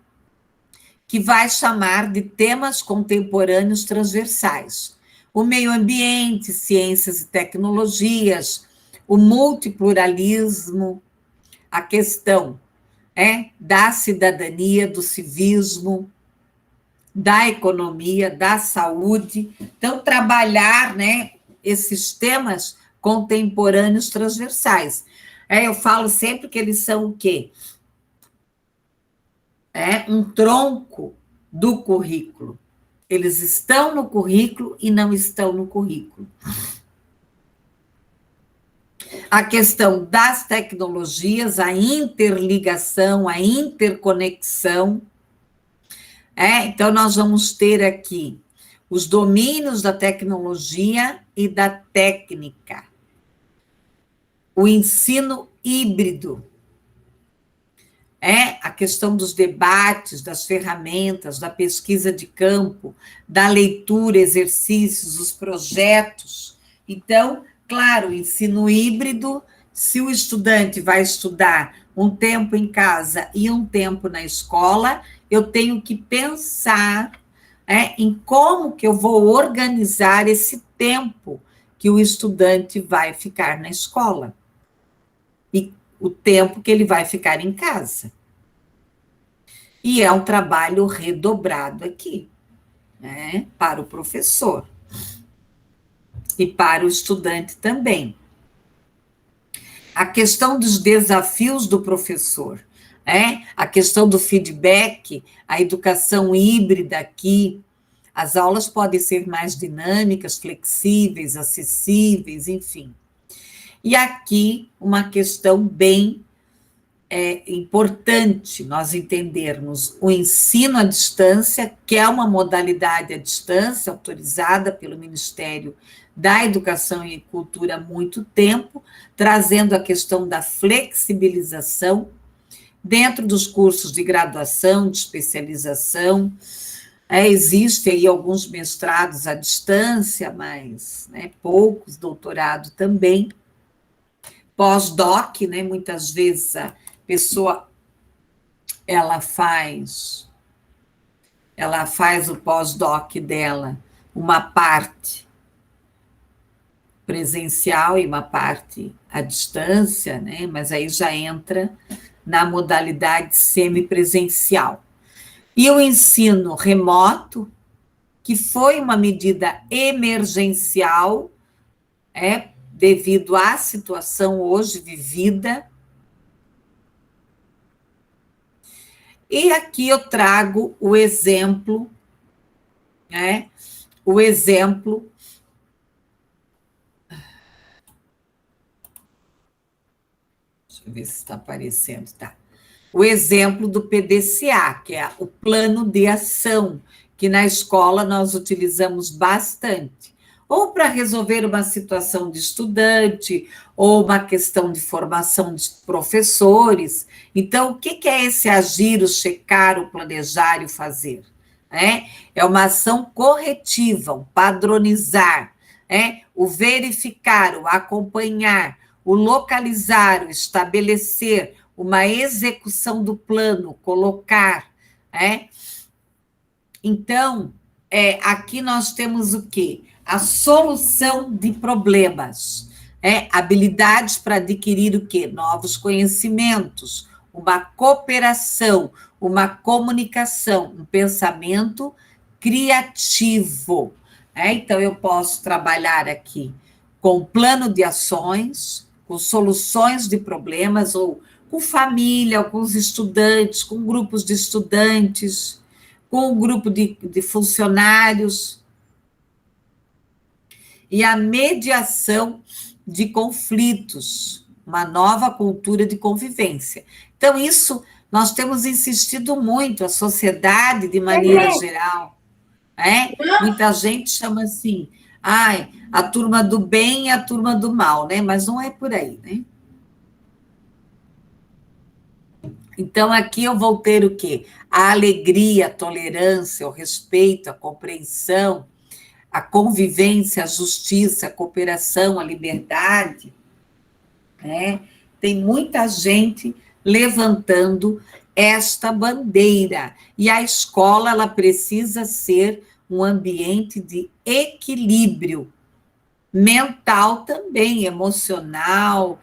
que vai chamar de temas contemporâneos transversais. O meio ambiente, ciências e tecnologias, o multipluralismo, a questão da cidadania, do civismo, da economia, da saúde. Então, trabalhar, né, esses temas contemporâneos transversais. Eu falo sempre que eles são o quê? Um tronco do currículo. Eles estão no currículo e não estão no currículo. A questão das tecnologias, a interligação, a interconexão. Então, nós vamos ter aqui os domínios da tecnologia e da técnica. O ensino híbrido. A questão dos debates, das ferramentas, da pesquisa de campo, da leitura, exercícios, os projetos. Então, claro, o ensino híbrido, se o estudante vai estudar um tempo em casa e um tempo na escola, eu tenho que pensar em como que eu vou organizar esse tempo que o estudante vai ficar na escola e o tempo que ele vai ficar em casa. E é um trabalho redobrado aqui, para o professor e para o estudante também. A questão dos desafios do professor, a questão do feedback, a educação híbrida aqui, as aulas podem ser mais dinâmicas, flexíveis, acessíveis, enfim. E aqui uma questão bem importante nós entendermos o ensino à distância, que é uma modalidade à distância autorizada pelo Ministério da Educação e Cultura há muito tempo, trazendo a questão da flexibilização dentro dos cursos de graduação, de especialização. Existem aí alguns mestrados à distância, mas poucos, doutorado também. Pós-doc, muitas vezes a pessoa ela faz o pós-doc dela, uma parte presencial e uma parte à distância, mas aí já entra na modalidade semipresencial. E o ensino remoto, que foi uma medida emergencial, devido à situação hoje vivida. E aqui eu trago o exemplo, o exemplo deixa eu ver se está aparecendo, tá? O exemplo do PDCA, que é o plano de ação, que na escola nós utilizamos bastante, ou para resolver uma situação de estudante, ou uma questão de formação de professores. Então, o que é esse agir, o checar, o planejar e o fazer? É uma ação corretiva, o padronizar, o verificar, o acompanhar, o localizar, o estabelecer, uma execução do plano, colocar. Então, aqui nós temos o quê? A solução de problemas, habilidades para adquirir o quê? Novos conhecimentos, uma cooperação, uma comunicação, um pensamento criativo. Então, eu posso trabalhar aqui com plano de ações, com soluções de problemas, ou com família, com os estudantes, com grupos de estudantes, com um grupo de funcionários, e a mediação de conflitos, uma nova cultura de convivência. Então, isso nós temos insistido muito, a sociedade de maneira geral. Muita gente chama assim, a turma do bem e a turma do mal, mas não é por aí, Então, aqui eu vou ter o quê? A alegria, a tolerância, o respeito, a compreensão, a convivência, a justiça, a cooperação, a liberdade. Tem muita gente levantando esta bandeira. E a escola ela precisa ser um ambiente de equilíbrio mental também, emocional,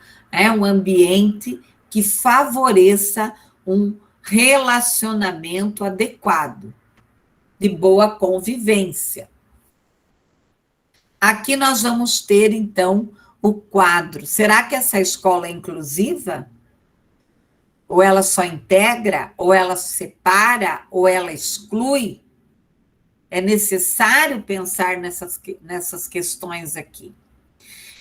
um ambiente que favoreça um relacionamento adequado. de boa convivência. Aqui nós vamos ter, então, o quadro. Será que essa escola é inclusiva? Ou ela só integra? Ou ela separa? Ou ela exclui? É necessário pensar nessas questões aqui.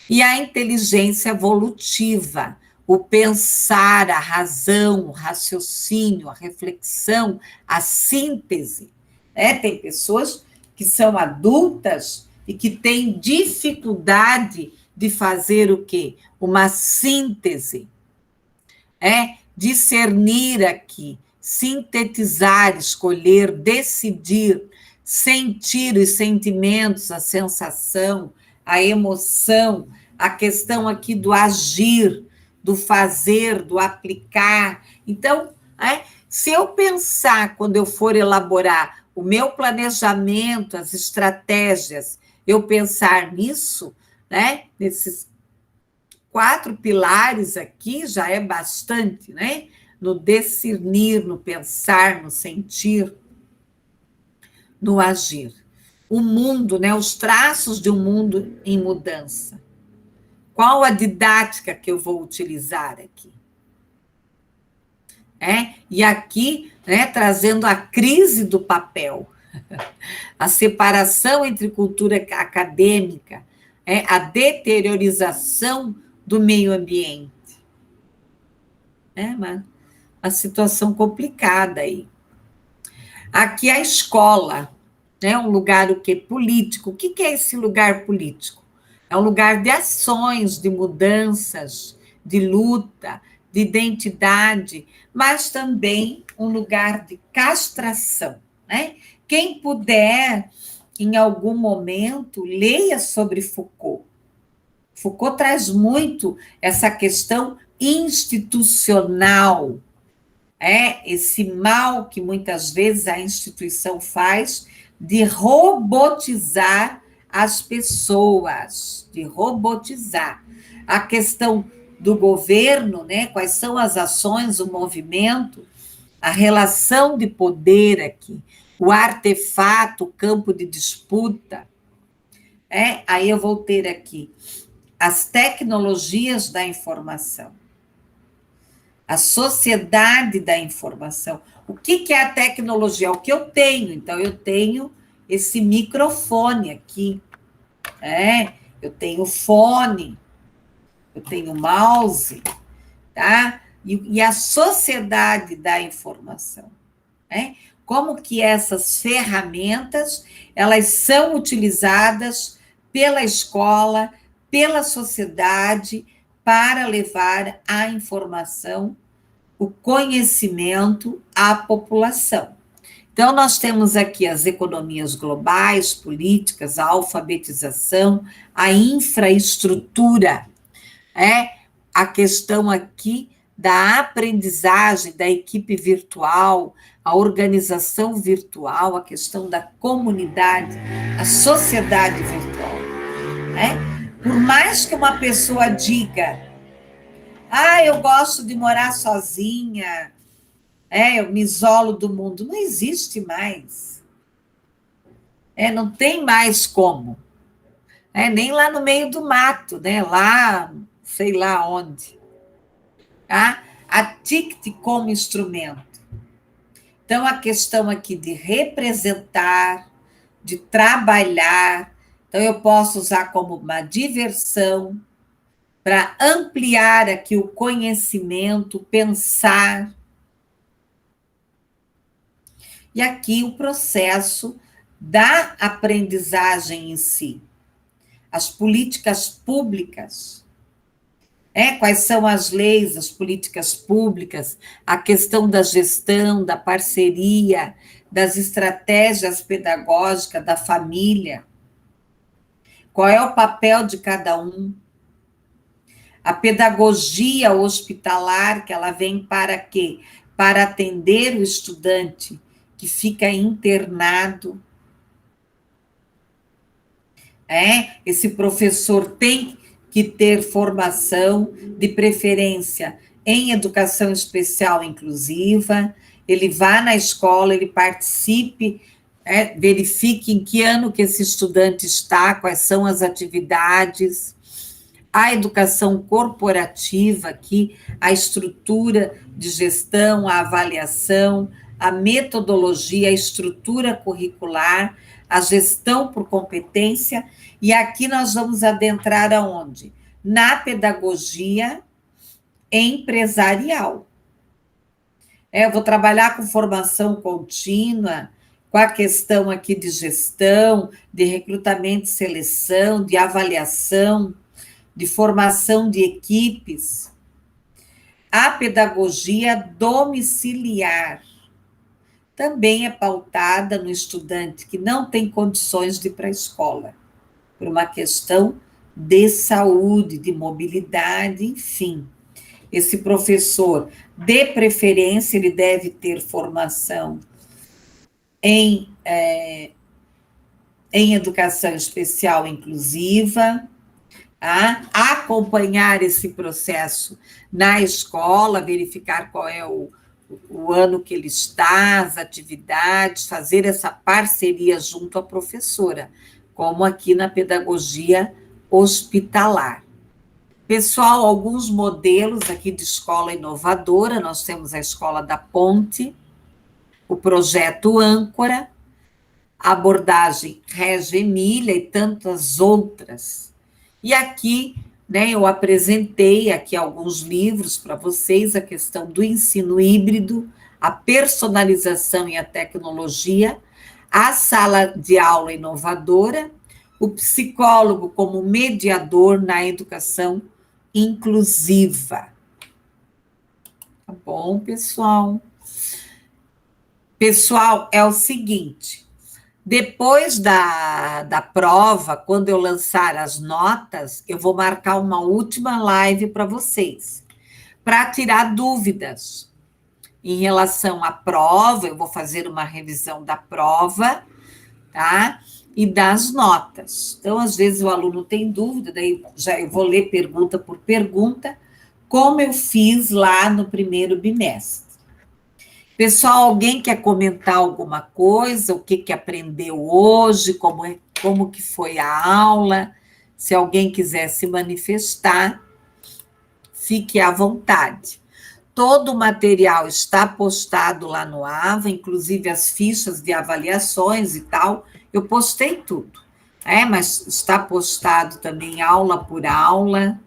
E a inteligência evolutiva, o pensar, a razão, o raciocínio, a reflexão, a síntese. Tem pessoas que são adultas e que têm dificuldade de fazer o quê? Uma síntese. Discernir aqui, sintetizar, escolher, decidir, sentir os sentimentos, a sensação, a emoção, a questão aqui do agir, do fazer, do aplicar. Então, se eu pensar, quando eu for elaborar o meu planejamento, as estratégias, eu pensar nisso, nesses 4 pilares aqui, já é bastante, no discernir, no pensar, no sentir, no agir. O mundo, os traços de um mundo em mudança. Qual a didática que eu vou utilizar aqui? E aqui, trazendo a crise do papel, a separação entre cultura acadêmica, a deteriorização do meio ambiente. Uma situação complicada aí. Aqui a escola, um lugar o quê? Político. O que é esse lugar político? É um lugar de ações, de mudanças, de luta, de identidade, mas também um lugar de castração. Quem puder, em algum momento, leia sobre Foucault. Foucault traz muito essa questão institucional, esse mal que muitas vezes a instituição faz de robotizar as pessoas, de robotizar. A questão do governo, quais são as ações, o movimento, a relação de poder aqui, o artefato, o campo de disputa. Aí eu vou ter aqui as tecnologias da informação, a sociedade da informação. O que é a tecnologia? É o que eu tenho. Então, eu tenho esse microfone aqui, eu tenho fone, eu tenho mouse, tá? E a sociedade da informação, Como que essas ferramentas, elas são utilizadas pela escola, pela sociedade, para levar a informação, o conhecimento à população. Então, nós temos aqui as economias globais, políticas, a alfabetização, a infraestrutura, a questão aqui da aprendizagem, da equipe virtual, a organização virtual, a questão da comunidade, a sociedade virtual. Por mais que uma pessoa diga, eu gosto de morar sozinha, eu me isolo do mundo, não existe mais. Não tem mais como. Nem lá no meio do mato, lá, sei lá onde. Tá? A TICT como instrumento. Então, a questão aqui de representar, de trabalhar, então eu posso usar como uma diversão, para ampliar aqui o conhecimento, pensar. E aqui o processo da aprendizagem em si. As políticas públicas. Quais são as leis, as políticas públicas, a questão da gestão, da parceria, das estratégias pedagógicas, da família. Qual é o papel de cada um? A pedagogia hospitalar, que ela vem para quê? Para atender o estudante que fica internado. Esse professor tem que ter formação, de preferência em educação especial inclusiva, ele vá na escola, ele participe verifique em que ano que esse estudante está, quais são as atividades, a educação corporativa aqui, a estrutura de gestão, a avaliação, a metodologia, a estrutura curricular, a gestão por competência, e aqui nós vamos adentrar aonde? Na pedagogia empresarial. Eu vou trabalhar com formação contínua, com a questão aqui de gestão, de recrutamento e seleção, de avaliação, de formação de equipes. A pedagogia domiciliar também é pautada no estudante que não tem condições de ir para a escola, por uma questão de saúde, de mobilidade, enfim. Esse professor, de preferência, ele deve ter formação em educação especial inclusiva, acompanhar esse processo na escola, verificar qual é o ano que ele está, as atividades, fazer essa parceria junto à professora, como aqui na pedagogia hospitalar. Pessoal, alguns modelos aqui de escola inovadora, nós temos a Escola da Ponte, o projeto Âncora, a abordagem Reggio Emília e tantas outras. E aqui, eu apresentei aqui alguns livros para vocês, a questão do ensino híbrido, a personalização e a tecnologia, a sala de aula inovadora, o psicólogo como mediador na educação inclusiva. Tá bom, pessoal? Pessoal, é o seguinte, depois da prova, quando eu lançar as notas, eu vou marcar uma última live para vocês, para tirar dúvidas em relação à prova, eu vou fazer uma revisão da prova, tá? E das notas. Então, às vezes o aluno tem dúvida, daí já eu vou ler pergunta por pergunta, como eu fiz lá no primeiro bimestre. Pessoal, alguém quer comentar alguma coisa? O que aprendeu hoje? Como que foi a aula? Se alguém quiser se manifestar, fique à vontade. Todo o material está postado lá no AVA, inclusive as fichas de avaliações e tal, eu postei tudo, mas está postado também aula por aula,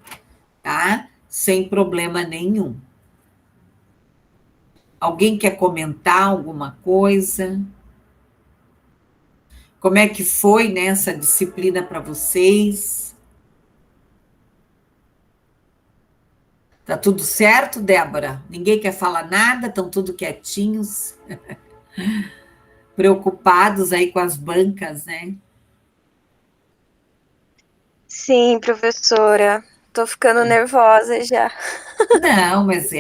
tá? Sem problema nenhum. Alguém quer comentar alguma coisa? Como é que foi nessa disciplina para vocês? Tá tudo certo, Débora? Ninguém quer falar nada? Estão tudo quietinhos? Preocupados aí com as bancas, né? Sim, professora. Tô ficando nervosa já. Não, mas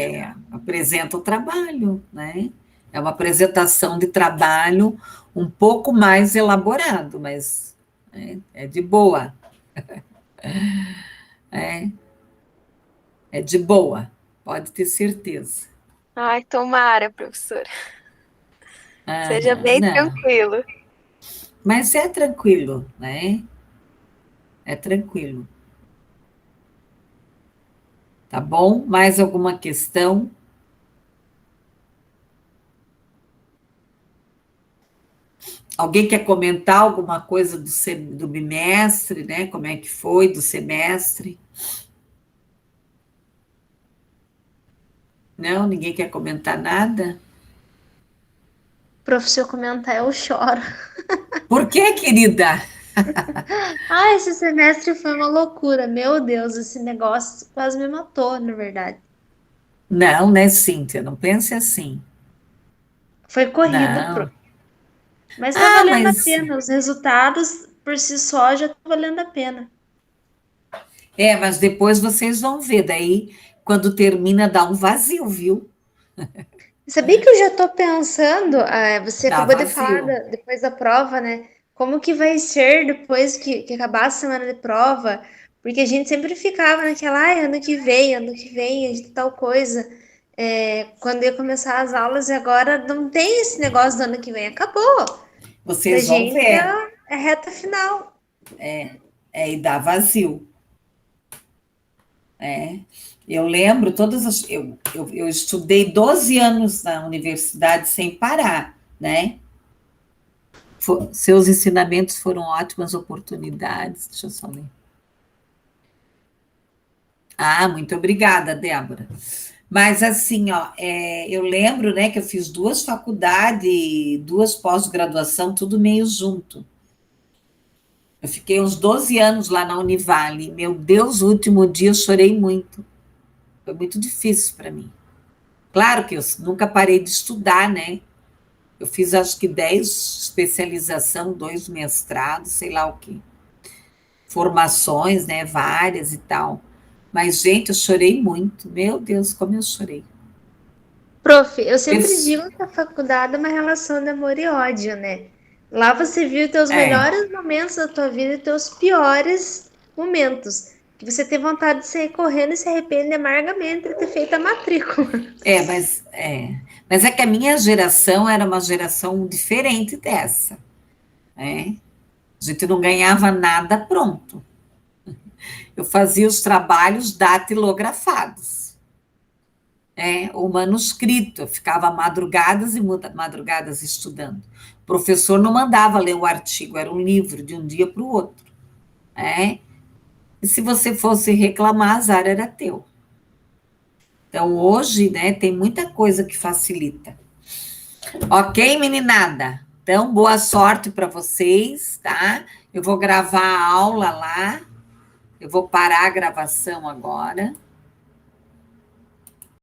apresenta o trabalho, né? É uma apresentação de trabalho um pouco mais elaborado, mas é de boa. É de boa, pode ter certeza. Ai, tomara, professora. Seja bem tranquilo. Mas é tranquilo, né? É tranquilo. Tá bom? Mais alguma questão? Alguém quer comentar alguma coisa do bimestre, né? Como é que foi do semestre? Não? Ninguém quer comentar nada? Prof, se eu comentar, eu choro. Por que, querida? Esse semestre foi uma loucura. Meu Deus, esse negócio quase me matou, na verdade. Não, né, Cíntia? Não pense assim. Foi corrido, Não. prof. Mas tá valendo mas... a pena. Os resultados, por si só, já tá valendo a pena. Mas depois vocês vão ver. Daí, quando termina, dá um vazio, viu? Sabia que eu já tô pensando, você Dá acabou de vazio. falar depois da prova, né? Como que vai ser depois que acabar a semana de prova? Porque a gente sempre ficava naquela, ano que vem, a gente tal coisa. Quando ia começar as aulas, e agora não tem esse negócio do ano que vem, acabou. Vocês Da vão gente ver. é reta final. E dá vazio. Eu lembro todas as. Eu estudei 12 anos na universidade sem parar, né? Seus ensinamentos foram ótimas oportunidades. Deixa eu só ler. Ah, muito obrigada, Débora. Mas assim, ó, eu lembro, né, que eu fiz 2 faculdades, 2 pós-graduação, tudo meio junto. Eu fiquei uns 12 anos lá na Univale. Meu Deus, o último dia eu chorei muito. Foi muito difícil para mim. Claro que eu nunca parei de estudar, né? Eu fiz acho que 10 especialização, 2 mestrados, sei lá o quê. Formações, né? Várias e tal. Mas, gente, eu chorei muito. Meu Deus, como eu chorei. Prof, eu sempre Isso. digo que a faculdade é uma relação de amor e ódio, né? Lá você viu os teus É, melhores momentos da tua vida e teus piores momentos. Que você tem vontade de sair correndo e se arrepende amargamente de ter feito a matrícula. mas é que a minha geração era uma geração diferente dessa, né? A gente não ganhava nada pronto. Eu fazia os trabalhos datilografados, o manuscrito. Eu ficava madrugadas e madrugadas estudando. O professor não mandava ler o artigo, era um livro de um dia para o outro, né? E se você fosse reclamar, azar era teu. Então, hoje, né, tem muita coisa que facilita. Ok, meninada? Então, boa sorte para vocês, tá? Eu vou gravar a aula lá. Eu vou parar a gravação agora.